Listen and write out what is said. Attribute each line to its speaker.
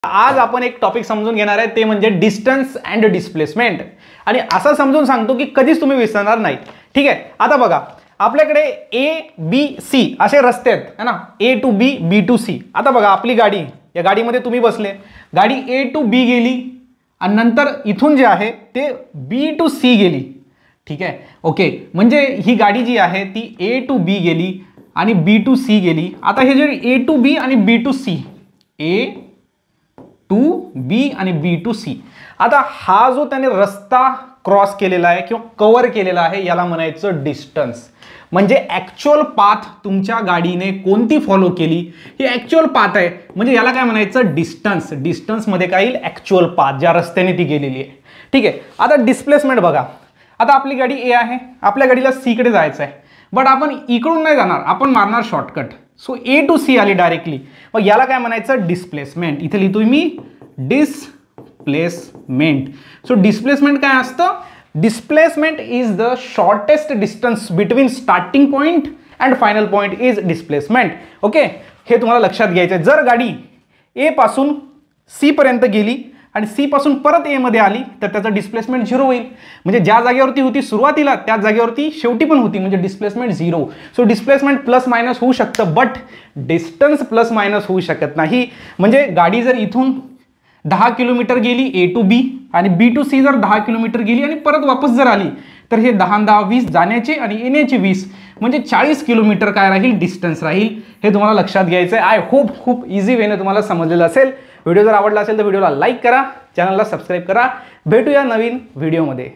Speaker 1: आज आपण एक टॉपिक समजून घेणार आहे, ते म्हणजे डिस्टन्स अँड डिस्प्लेसमेंट. आणि असं समजून सांगतो की कधीच तुम्ही विसरणार नाही. ठीक आहे, आता बघा आपल्याकडे ए बी सी असे रस्ते आहेत है ना, A to B, B to C. आता बघा आपली गाडी, या गाडीमध्ये तुम्ही बसले, गाडी ए टू बी गेली आणि नंतर इथून जे आहे ते बी टू सी गेली. ठीक आहे, ओके. म्हणजे ही गाडी जी आहे ती ए टू बी गेली आणि बी टू सी गेली. आता हे जे ए टू बी आणि बी टू सी, ए टू बी आणि बी टू सी, आता हा जो त्याने रस्ता क्रॉस केलेला आहे किंवा कव्हर केलेला आहे याला म्हणायचं डिस्टन्स. म्हणजे ॲक्च्युअल पाथ तुमच्या गाडीने कोणती फॉलो केली ही ॲक्च्युअल पाथ आहे, म्हणजे याला काय म्हणायचं डिस्टन्स. डिस्टन्समध्ये काय येईल, ॲक्च्युअल पाथ ज्या रस्त्याने ती गेलेली आहे. ठीक आहे, आता डिस्प्लेसमेंट बघा. आता आपली गाडी ए आहे, आपल्या गाडीला सी कडे जायचं आहे, बट आपण इकडून नाही जाणार, आपण मारणार shortcut. So A to C आली डायरेक्टली, मग याला काय म्हणायचं डिस्प्लेसमेंट. इथे लिहितो मी डिस्प्लेसमेंट. सो डिस्प्लेसमेंट काय असतं, displacement is the shortest distance between starting point and final point is displacement. Okay, हे तुम्हाला लक्षात घ्यायचं आहे. जर गाडी ए पासून सी पर्यंत गेली आणि सी पासून परत ए मध्ये आली तर त्याचं डिस्प्लेसमेंट 0 होईल. म्हणजे ज्या जागेवरती होती सुरुवातीला त्याच जागेवरती शेवटी पण होती, म्हणजे displacement 0. So displacement plus minus होऊ शकतं, बट डिस्टन्स प्लस मायनस होऊ शकत नाही. म्हणजे गाडी जर इथून 10 किलोमीटर गेली ए टू बी आणि बी टू सी जर 10 किलोमीटर गेली आणि परत वापस जर आली तर हे 10 10 20 जाण्याचे आणि येण्याचे 20, म्हणजे 40 किलोमीटर काय राहील, डिस्टन्स राहील. हे तुम्हाला लक्षात घ्यायचं आहे. आय होप खूप इझी वेने तुम्हाला समजलेलं असेल. व्हिडिओ जर आवडला असेल तर व्हिडिओला लाईक करा, चॅनलला सबस्क्राईब करा. भेटूया नवीन व्हिडिओमध्ये.